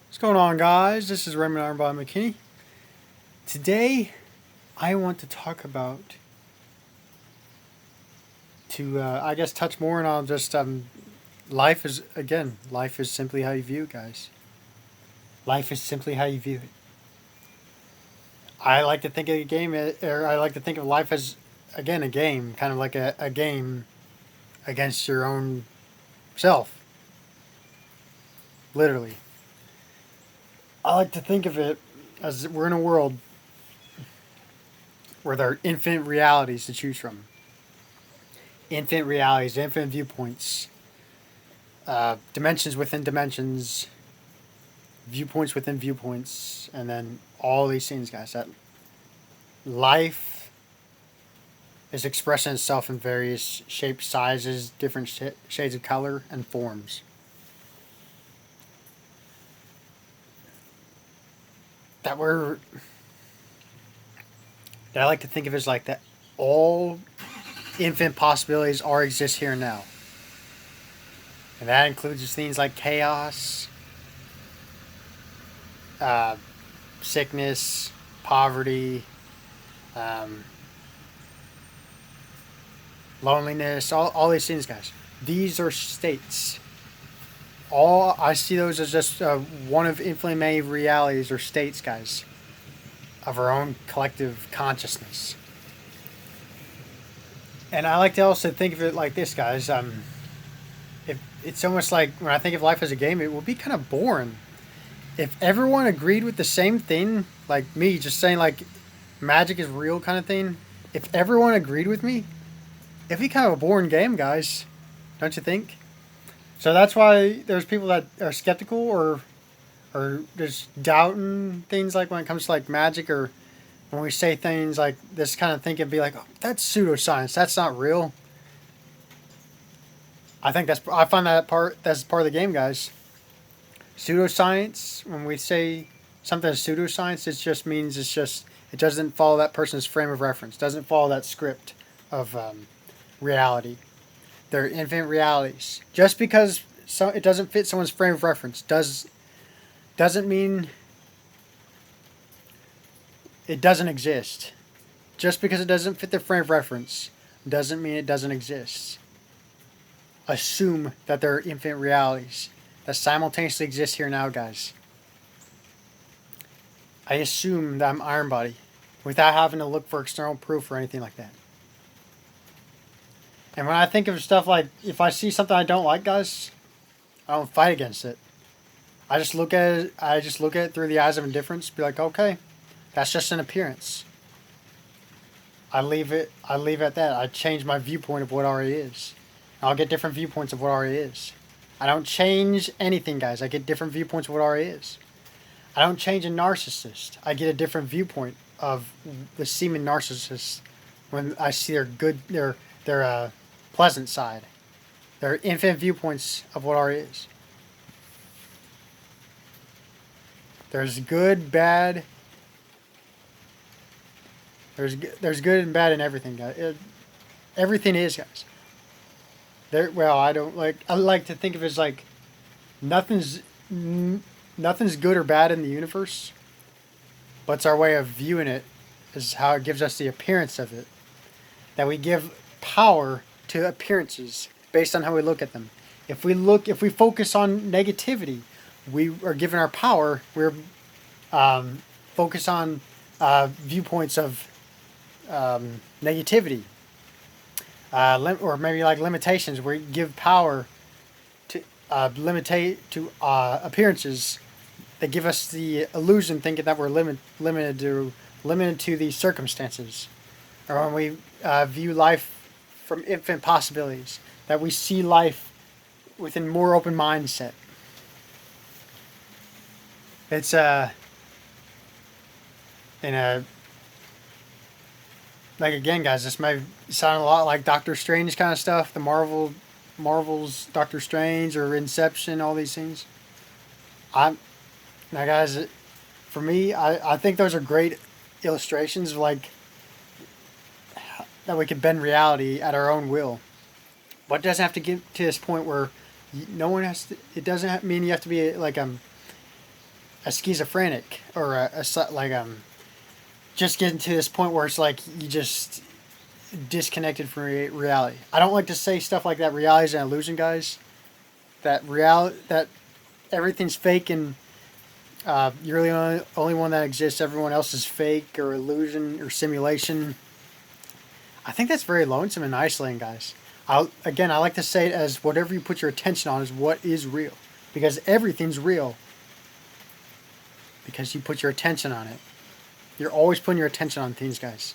What's going on, guys? This is Raymond Armbond McKinney. Today, I want to talk about I guess, touch more on just life is simply how you view it, guys. Life is simply how you view it. I like to think of a game, or I like to think of life as, again, a game, kind of like a game against your own self, literally. I like to think of it as we're in a world where there are infinite realities to choose from. Infinite realities, infinite viewpoints, dimensions within dimensions, viewpoints within viewpoints, and then all these things, guys. That life is expressing itself in various shapes, sizes, different shades of color, and forms. That we're that I like to think of as like that all infinite possibilities are exist here and now. And that includes things like chaos, uh, sickness, poverty, um, loneliness, all these things, guys. These are states. All I see those as just one of infinitely many realities or states, guys, of our own collective consciousness. And I like to also think of it like this, guys. If it's almost like when I think of life as a game, it would be kind of boring if everyone agreed with the same thing, like me, just saying like magic is real kind of thing. If everyone agreed with me, it'd be kind of a boring game, guys. Don't you think? So that's why there's people that are skeptical or just doubting things like when it comes to like magic or when we say things like this kind of thing, it'd be like, oh, that's pseudoscience. That's not real. I find that's part of the game, guys. Pseudoscience, when we say something is pseudoscience, it just means it doesn't follow that person's frame of reference, doesn't follow that script of reality. They're infinite realities. Just because it doesn't fit someone's frame of reference doesn't mean it doesn't exist. Just because it doesn't fit their frame of reference doesn't mean it doesn't exist. Assume that there are infinite realities that simultaneously exist here now, guys. I assume that I'm Iron Body without having to look for external proof or anything like that. And when I think of stuff like, if I see something I don't like, guys, I don't fight against it. I just look at it through the eyes of indifference, be like, okay, that's just an appearance. I leave it at that. I change my viewpoint of what already is. I'll get different viewpoints of what already is. I don't change anything, guys. I get different viewpoints of what already is. I don't change a narcissist. I get a different viewpoint of the seeming narcissist when I see their pleasant side. There are infinite viewpoints of what already is. There's good, bad. There's good and bad in everything, guys. Everything is, guys. I like to think of it as like nothing's nothing's good or bad in the universe, but it's our way of viewing it is how it gives us the appearance of it. That we give power to appearances based on how we look at them. If we focus on negativity, we are given our power. We're focused on viewpoints of negativity. Or maybe like limitations, where you give power to appearances that give us the illusion, thinking that we're limited to these circumstances, or when we view life from infinite possibilities, that we see life within more open mindset. It's in a like again, guys, this may sound a lot like Doctor Strange kind of stuff. The Marvel's Doctor Strange or Inception, all these things. I'm now, guys. For me, I think those are great illustrations of like that we can bend reality at our own will. But it doesn't have to get to this point where no one has to. It doesn't mean you have to be like schizophrenic or just getting to this point where it's like you just disconnected from reality. I don't like to say stuff like that. Reality is an illusion, guys. That everything's fake and you're the only one that exists. Everyone else is fake or illusion or simulation. I think that's very lonesome and isolating, guys. I like to say it as whatever you put your attention on is what is real. Because everything's real. Because you put your attention on it. You're always putting your attention on things, guys.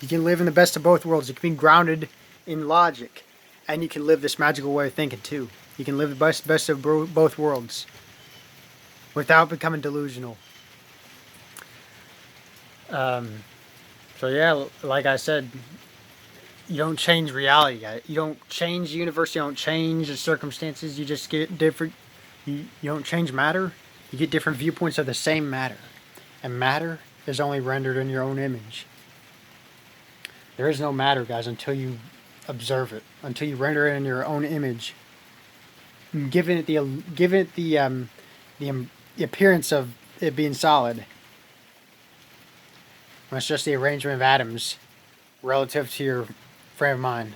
You can live in the best of both worlds. You can be grounded in logic. And you can live this magical way of thinking, too. You can live the best of both worlds. Without becoming delusional. So yeah, like I said, you don't change reality. You don't change the universe. You don't change the circumstances. You just get different. You don't change matter. You get different viewpoints of the same matter. And matter is only rendered in your own image. There is no matter, guys, until you observe it. Until you render it in your own image. Giving it the appearance of it being solid. When it's just the arrangement of atoms relative to your frame of mind.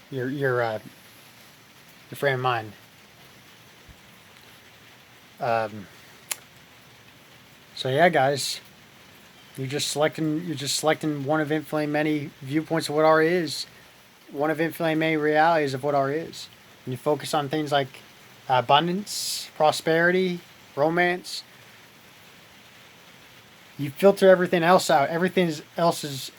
Your frame of mind. So yeah, guys, you're just selecting one of infinitely many viewpoints of what already is, one of infinitely many realities of what already is. And you focus on things like abundance, prosperity, romance. You filter everything else out. Everything else is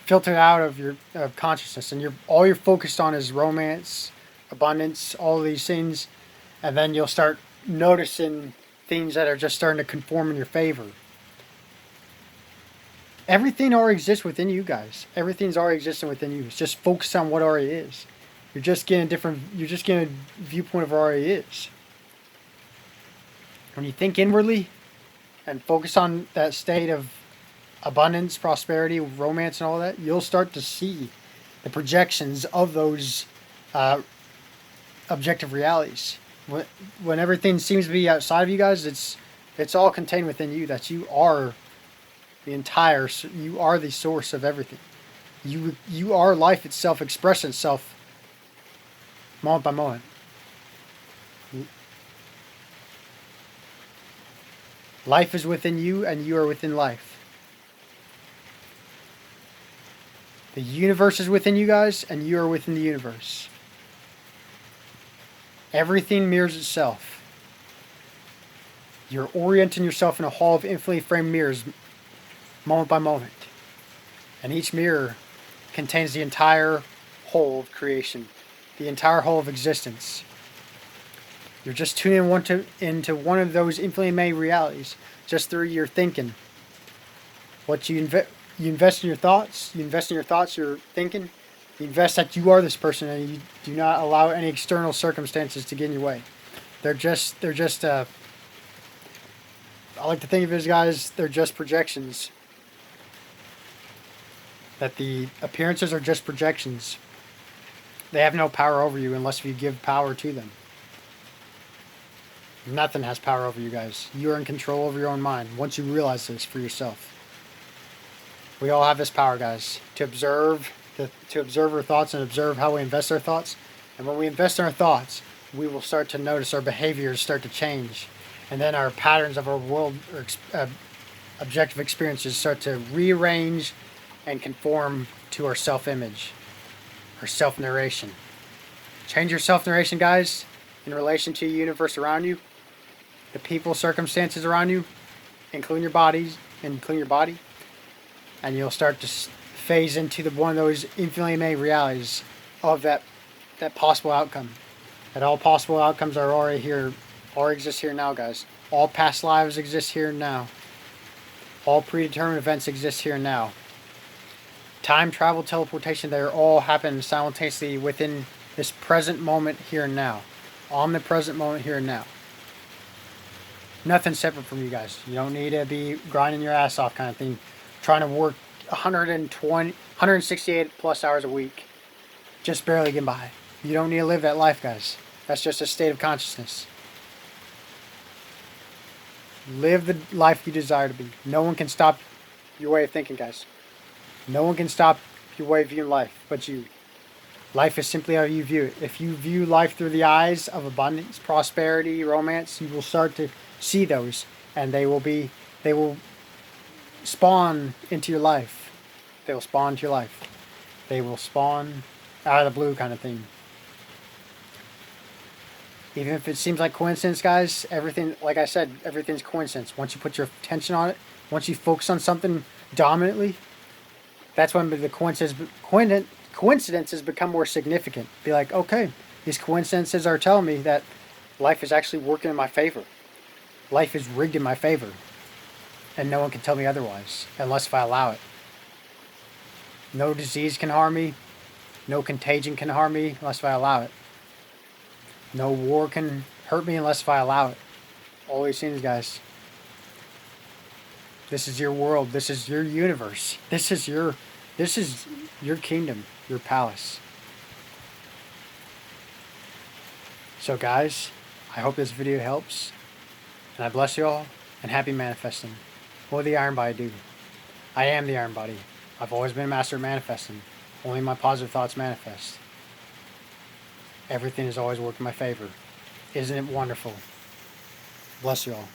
filtered out of your consciousness, and all you're focused on is romance, abundance, all of these things, and then you'll start noticing things that are just starting to conform in your favor. Everything already exists within you, guys. Everything's already existing within you. It's just focus on what already is. You're just getting a viewpoint of what already is. When you think inwardly and focus on that state of abundance, prosperity, romance, and all that, you'll start to see the projections of those objective realities. When everything seems to be outside of you guys, it's all contained within you. That you are you are the source of everything. You are life itself, expressing itself moment by moment. Life is within you, and you are within life. The universe is within you guys, and you are within the universe. Everything mirrors itself. You're orienting yourself in a hall of infinitely framed mirrors, moment by moment. And each mirror contains the entire whole of creation, the entire whole of existence. You're just tuning into one of those infinitely many realities just through your thinking. What you invest in your thoughts. You invest in your thoughts, your thinking. You invest that you are this person, and you do not allow any external circumstances to get in your way. They're just. I like to think of it as, guys, they're just projections. That the appearances are just projections. They have no power over you unless you give power to them. Nothing has power over you guys. You are in control over your own mind once you realize this for yourself. We all have this power, guys, to observe our thoughts and observe how we invest our thoughts. And when we invest in our thoughts, we will start to notice our behaviors start to change. And then our patterns of our world or objective experiences start to rearrange and conform to our self-image, our self-narration. Change your self-narration, guys, in relation to the universe around you, the people, circumstances around you, including your body, and you'll start to phase into one of those infinitely many realities of that possible outcome. That all possible outcomes are already here, already exist here now, guys. All past lives exist here and now. All predetermined events exist here and now. Time, travel, teleportation, they're all happening simultaneously within this present moment here and now. Omnipresent moment here and now. Nothing separate from you guys. You don't need to be grinding your ass off kind of thing. Trying to work 168 plus hours a week. Just barely get by. You don't need to live that life, guys. That's just a state of consciousness. Live the life you desire to be. No one can stop your way of thinking, guys. No one can stop your way of viewing life but you. Life is simply how you view it. If you view life through the eyes of abundance, prosperity, romance, you will start to see those, and they will spawn into your life. They will spawn into your life. They will spawn out of the blue, kind of thing. Even if it seems like coincidence, guys, everything, like I said, everything's coincidence. Once you put your attention on it, once you focus on something dominantly, that's when the coincidences become more significant. Be like, okay, these coincidences are telling me that life is actually working in my favor. Life is rigged in my favor. And no one can tell me otherwise, unless if I allow it. No disease can harm me. No contagion can harm me, unless if I allow it. No war can hurt me unless if I allow it. All these things, guys. This is your world. This is your universe. This is your kingdom, your palace. So guys, I hope this video helps. And I bless you all, and happy manifesting. What would the Iron Body do? I am the Iron Body. I've always been a master at manifesting. Only my positive thoughts manifest. Everything has always worked in my favor. Isn't it wonderful? Bless you all.